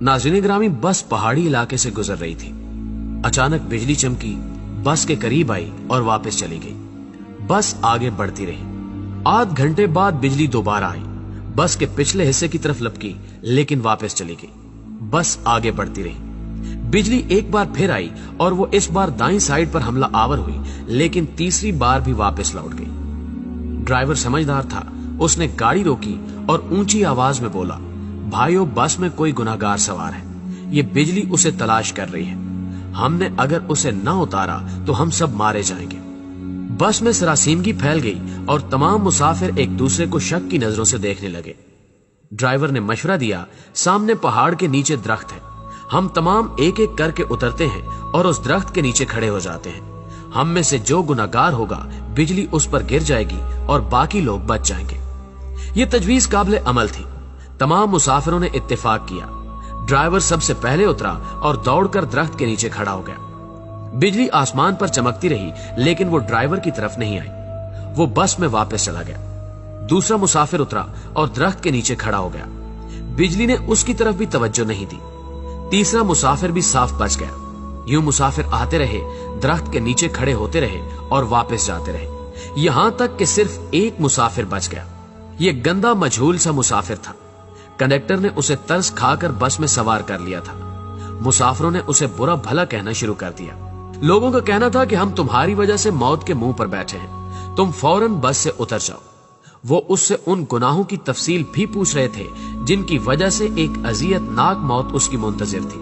नाज़रीन ग्रामी, बस पहाड़ी इलाके से गुजर रही थी। अचानक बिजली चमकी, बस के करीब आई और वापस चली गई। बस आगे बढ़ती रही। आध घंटे बाद बिजली दोबारा आई, बस के पिछले हिस्से की तरफ लपकी, लेकिन वापस चली गई। बस आगे बढ़ती रही। बिजली एक बार फिर आई और वो इस बार दाईं साइड पर हमला आवर हुई, लेकिन तीसरी बार भी वापस लौट गई। ड्राइवर समझदार था, उसने गाड़ी रोकी और ऊंची आवाज में बोला, भाइयों, बस में कोई गुनाहगार सवार है, ये बिजली उसे तलाश कर रही है। हमने अगर उसे न उतारा तो हम सब मारे जाएंगे। बस में सरासीमगी फैल गई और तमाम मुसाफिर एक दूसरे को शक की नजरों से देखने लगे। ड्राइवर ने मशवरा दिया, सामने पहाड़ के नीचे दरख्त है, हम तमाम एक एक करके उतरते हैं और उस दरख्त के नीचे खड़े हो जाते हैं। हम में से जो गुनाहगार होगा, बिजली उस पर गिर जाएगी और बाकी लोग बच जाएंगे। ये तजवीज काबिल अमल थी। तमाम मुसाफिरों ने इत्तेफाक किया। ड्राइवर सबसे पहले उतरा और दौड़कर दरख्त के नीचे खड़ा हो गया। बिजली आसमान पर चमकती रही, लेकिन वो ड्राइवर की तरफ नहीं आई। वो बस में वापस चला गया। दूसरा मुसाफिर उतरा और दरख्त के नीचे खड़ा हो गया। बिजली ने उसकी तरफ भी तवज्जो नहीं दी। तीसरा मुसाफिर भी साफ बच गया। यूं मुसाफिर आते रहे, दरख्त के नीचे खड़े होते रहे और वापस जाते रहे, यहां तक कि सिर्फ एक मुसाफिर बच गया। ये गंदा मजहूल सा मुसाफिर था। कंडक्टर ने उसे तरस खाकर बस में सवार कर लिया था। मुसाफिरों ने उसे बुरा भला कहना शुरू कर दिया। लोगों का कहना था कि हम तुम्हारी वजह से मौत के मुंह पर बैठे हैं, तुम फौरन बस से उतर जाओ। वो उससे उन गुनाहों की तफसील भी पूछ रहे थे जिनकी वजह से एक अजियतनाक मौत उसकी मुंतजिर थी।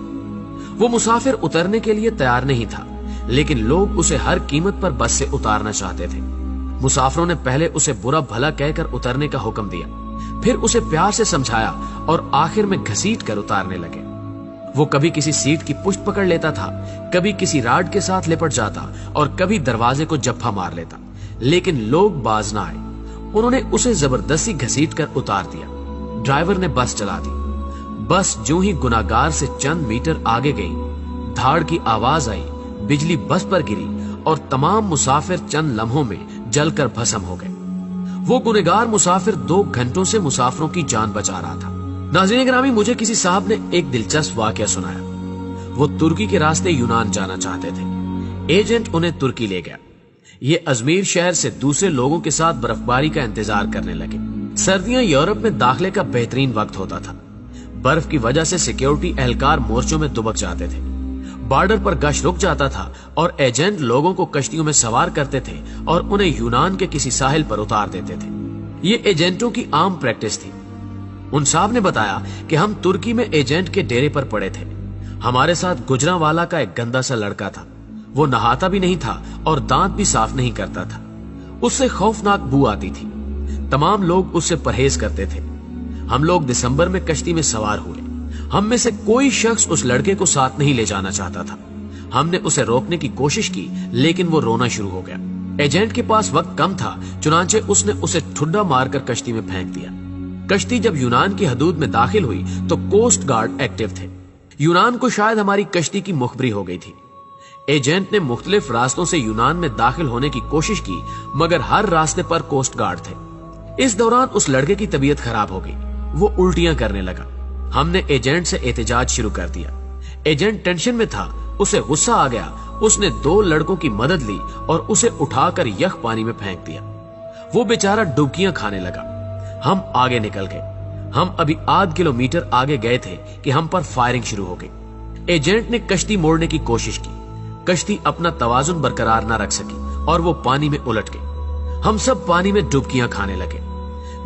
वो मुसाफिर उतरने के लिए तैयार नहीं था, लेकिन लोग उसे हर कीमत पर बस से उतारना चाहते थे। मुसाफिरों ने पहले उसे बुरा भला कहकर उतरने का हुक्म दिया, फिर उसे प्यार से समझाया और आखिर में घसीट कर उतारने लगे। वो कभी किसी सीट की पुष्ट पकड़ लेता था, कभी किसी राड के साथ लिपट जाता और कभी दरवाजे को जप्फा मार लेता, लेकिन लोग बाज ना आए। उन्होंने उसे जबरदस्ती घसीट कर उतार दिया। ड्राइवर ने बस चला दी। बस जो ही गुनाहगार से चंद मीटर आगे गई, धाड़ की आवाज आई, बिजली बस पर गिरी और तमाम मुसाफिर चंद लम्हों में जलकर भस्म हो गए। वो गुनहगार मुसाफिर 2 घंटों से मुसाफिरों की जान बचा रहा था। नाज़रीन ग्रामी, मुझे किसी साहब ने एक दिलचस्प वाकया सुनाया। वो तुर्की के रास्ते यूनान जाना चाहते थे। एजेंट उन्हें तुर्की ले गया। ये अजमेर शहर से दूसरे लोगों के साथ बर्फबारी का इंतजार करने लगे। सर्दियां यूरोप में दाखिले का बेहतरीन वक्त होता था। बर्फ की वजह से सिक्योरिटी एहलकार मोर्चों में दुबक जाते थे। बॉर्डर पर गश्त रुक जाता था और एजेंट लोगों को कश्तियों में सवार करते थे और उन्हें यूनान के किसी साहिल पर उतार देते थे। ये एजेंटों की आम प्रैक्टिस थी। उन साहब ने बताया कि हम तुर्की में एजेंट के डेरे पर पड़े थे। हमारे साथ गुजरांवाला का एक गंदा सा लड़का था। वो नहाता भी नहीं था और दांत भी साफ नहीं करता था। उससे खौफनाक बू आती थी। तमाम लोग उससे परहेज करते थे। हम लोग दिसंबर में कश्ती में सवार हुए। हम में से कोई शख्स उस लड़के को साथ नहीं ले जाना चाहता था। हमने उसे रोकने की कोशिश की, लेकिन वो रोना शुरू हो गया। एजेंट के पास वक्त कम था, चुनांचे उसने उसे ठुड्डा मारकर कश्ती में फेंक दिया। कश्ती जब यूनान की हदूद में दाखिल हुई तो कोस्ट गार्ड एक्टिव थे। यूनान को शायद हमारी कश्ती की मुखबरी हो गई थी। एजेंट ने मुख्तलिफ रास्तों से यूनान में दाखिल होने की कोशिश की, मगर हर रास्ते पर कोस्ट गार्ड थे। इस दौरान उस लड़के की तबीयत खराब हो गई। वो उल्टियां करने लगा। हमने एजेंट से एहतजाज शुरू कर दिया। एजेंट टेंशन में था, उसे गुस्सा आ गया। उसने 2 लड़कों की मदद ली और उसे उठाकर यख पानी में फेंक दिया। वो बेचारा डुबकियां खाने लगा। हम आगे निकल गए। हम अभी आध किलोमीटर आगे गए थे कि हम पर फायरिंग शुरू हो गई। एजेंट ने कश्ती मोड़ने की कोशिश की। कश्ती अपना तवाजुन बरकरार न रख सकी और वो पानी में उलट गई। हम सब पानी में डुबकियां खाने लगे।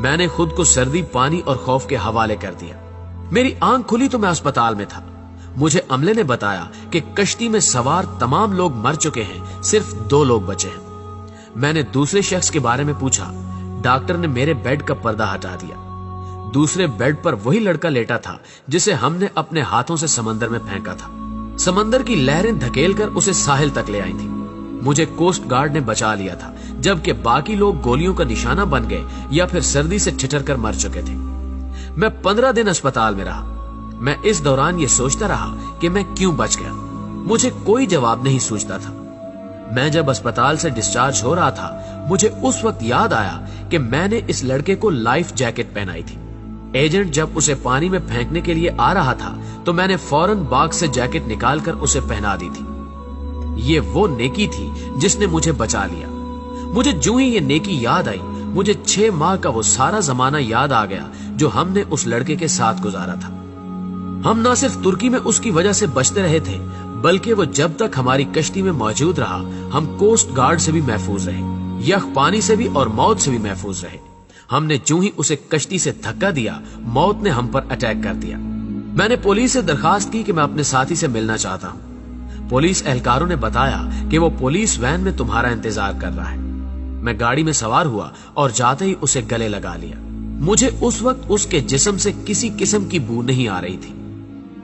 मैंने खुद को सर्दी, पानी और खौफ के हवाले कर दिया। मेरी आंख खुली तो मैं अस्पताल में था। मुझे अमले ने बताया कि कश्ती में सवार तमाम लोग मर चुके हैं, सिर्फ 2 लोग बचे हैं। मैंने दूसरे शख्स के बारे में पूछा। डॉक्टर ने मेरे बेड का पर्दा हटा दिया। दूसरे बेड पर वही लड़का लेटा था जिसे हमने अपने हाथों से समंदर में फेंका था। समंदर की लहरें धकेलकर उसे साहिल तक ले आई थी। मुझे कोस्ट गार्ड ने बचा लिया था, जबकि बाकी लोग गोलियों का निशाना बन गए या फिर सर्दी से ठिठर कर मर चुके थे। मैं 15 दिन अस्पताल में रहा। मैं इस दौरान ये सोचता रहा कि मैं क्यों बच गया। मुझे कोई जवाब नहीं सूझता था। मैं जब अस्पताल से डिस्चार्ज हो रहा था, मुझे उस वक्त याद आया कि मैंने इस लड़के को लाइफ जैकेट पहनाई थी। एजेंट जब उसे पानी में फेंकने के लिए आ रहा था तो मैंने फौरन बाग से जैकेट निकालकर उसे पहना दी थी। ये वो नेकी थी जिसने मुझे बचा लिया। मुझे जो ही ये नेकी याद आई, मुझे 6 माह का वो सारा जमाना याद आ गया जो हमने उस लड़के के साथ गुजारा था। हम न सिर्फ तुर्की में उसकी वजह से बचते रहे थे, बल्कि वो जब तक हमारी कश्ती में मौजूद रहा हम कोस्ट गार्ड से भी महफूज रहे, यख पानी से भी और मौत से भी महफूज रहे। हमने जो ही उसे कश्ती से धक्का दिया, मौत ने हम पर अटैक कर दिया। मैंने पुलिस से दरखास्त की कि मैं अपने साथी से मिलना चाहता हूँ। पुलिस एहलकारों ने बताया कि वो पुलिस वैन में तुम्हारा इंतजार कर रहा है। मैं गाड़ी में सवार हुआ और जाते ही उसे गले लगा लिया। मुझे उस वक्त उसके जिस्म से किसी किस्म की बू नहीं आ रही थी।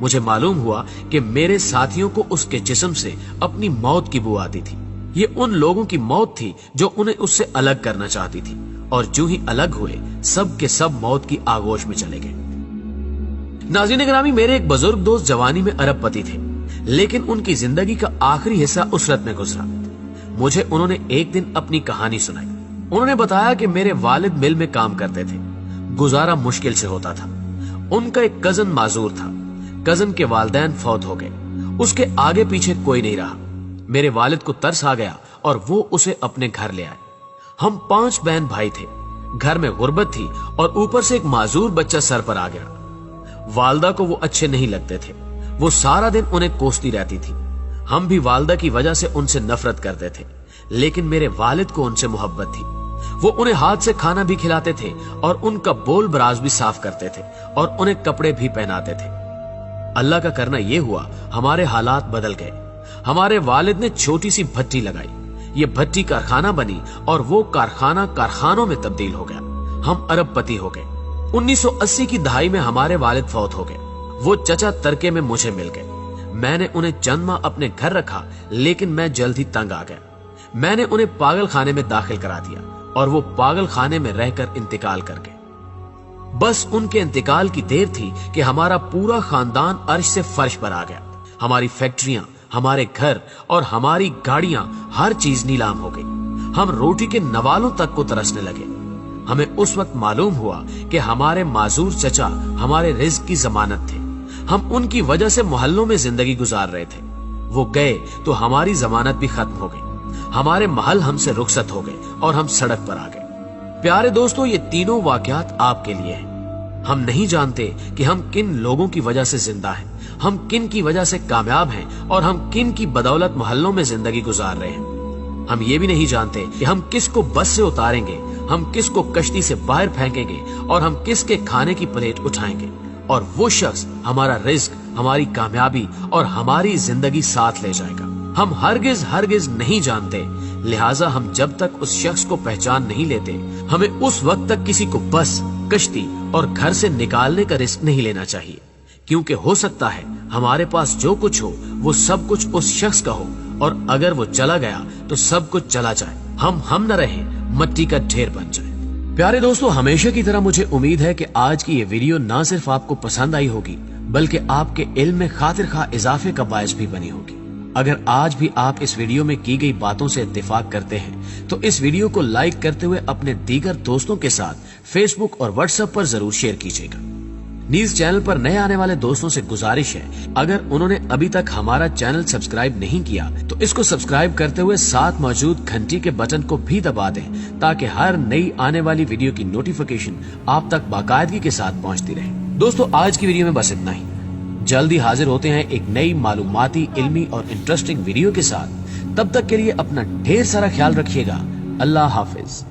मुझे मालूम हुआ कि मेरे साथियों को उसके जिस्म से अपनी मौत की बू आती थी। ये उन लोगों की मौत थी जो उन्हें उससे अलग करना चाहती थी, और जो ही अलग हुए सब के सब मौत की आगोश में चले गए। नाज़रीन गिरामी, मेरे एक बुजुर्ग दोस्त जवानी में अरबपति थे, लेकिन उनकी जिंदगी का आखिरी हिस्सा उसरत में गुजरा। मुझे उन्होंने एक दिन अपनी कहानी सुनाई। उन्होंने बताया कि मेरे वालिद मिल में काम करते थे, गुजारा मुश्किल से होता था। उनका एक कजन माजूर था। कजन के वालिदैन फौत हो गए, उसके आगे पीछे कोई नहीं रहा। मेरे वालिद को तरस आ गया और वो उसे अपने घर ले आए। हम 5 बहन भाई थे। घर में गुर्बत थी और ऊपर से एक माजूर बच्चा सर पर आ गया। वालदा को वो अच्छे नहीं लगते थे। वो सारा दिन उन्हें कोसती रहती थी। हम भी वालदा की वजह से उनसे नफरत करते थे, लेकिन मेरे वालिद को उनसे मोहब्बत थी। वो उन्हें हाथ से खाना भी खिलाते थे और उनका बोल बराज भी साफ करते थे और उन्हें कपड़े भी पहनाते थे। अल्लाह का करना यह हुआ, हमारे हालात बदल गए। हमारे वालिद ने छोटी सी भट्टी लगाई। ये भट्टी कारखाना बनी और वो कारखाना कारखानों में तब्दील हो गया। हम अरबपति हो गए। 1980 की दहाई में हमारे वालिद फौत हो गए। वो चचा तरके में मुझे मिल गए। मैंने उन्हें चंद माह अपने घर रखा, लेकिन मैं जल्द ही तंग आ गया। मैंने उन्हें पागल खाने में दाखिल करा दिया और वो पागल खाने में रहकर इंतकाल कर गए। बस उनके इंतकाल की देर थी कि हमारा पूरा खानदान अर्श से फर्श पर आ गया। हमारी फैक्ट्रियां, हमारे घर और हमारी गाड़ियां, हर चीज नीलाम हो गई। हम रोटी के नवालों तक को तरसने लगे। हमें उस वक्त मालूम हुआ कि हमारे माजूर चचा हमारे रिज्क की जमानत थे। हम उनकी वजह से मोहल्लों में जिंदगी गुजार रहे थे। वो गए तो हमारी जमानत भी खत्म हो गई। हमारे महल हमसे रुखसत हो गए और हम सड़क पर आ गए। प्यारे दोस्तों, ये तीनों वाकयात आपके लिए हैं। हम नहीं जानते कि हम किन लोगों की वजह से जिंदा हैं, हम किन की वजह से कामयाब हैं और हम किन की बदौलत मोहल्लों में जिंदगी गुजार रहे हैं। हम ये भी नहीं जानते कि हम किसको बस से उतारेंगे, हम किसको कश्ती से बाहर फेंकेंगे और हम किसके खाने की प्लेट उठाएंगे, और वो शख्स हमारा रिज्क, हमारी कामयाबी और हमारी जिंदगी साथ ले जाएगा। हम हरगिज हरगिज नहीं जानते, लिहाजा हम जब तक उस शख्स को पहचान नहीं लेते, हमें उस वक्त तक किसी को बस, कश्ती और घर से निकालने का रिस्क नहीं लेना चाहिए, क्योंकि हो सकता है हमारे पास जो कुछ हो वो सब कुछ उस शख्स का हो, और अगर वो चला गया तो सब कुछ चला जाए, हम न रहे, मट्टी का ढेर बन जाए। प्यारे दोस्तों, हमेशा की तरह मुझे उम्मीद है कि आज की ये वीडियो ना सिर्फ आपको पसंद आई होगी, बल्कि आपके इल्म में खातिर खा इजाफे का बायस भी बनी होगी। अगर आज भी आप इस वीडियो में की गई बातों से इत्तेफाक करते हैं तो इस वीडियो को लाइक करते हुए अपने दीगर दोस्तों के साथ फेसबुक और व्हाट्सएप पर जरूर शेयर कीजिएगा। न्यूज चैनल पर नए आने वाले दोस्तों से गुजारिश है, अगर उन्होंने अभी तक हमारा चैनल सब्सक्राइब नहीं किया तो इसको सब्सक्राइब करते हुए साथ मौजूद घंटी के बटन को भी दबा दें, ताकि हर नई आने वाली वीडियो की नोटिफिकेशन आप तक बाकायदगी के साथ पहुंचती रहे। दोस्तों, आज की वीडियो में बस इतना ही। जल्दी हाजिर होते हैं एक नई मालूमाती, इल्मी और इंटरेस्टिंग वीडियो के साथ। तब तक के लिए अपना ढेर सारा ख्याल रखिएगा। अल्लाह हाफिज।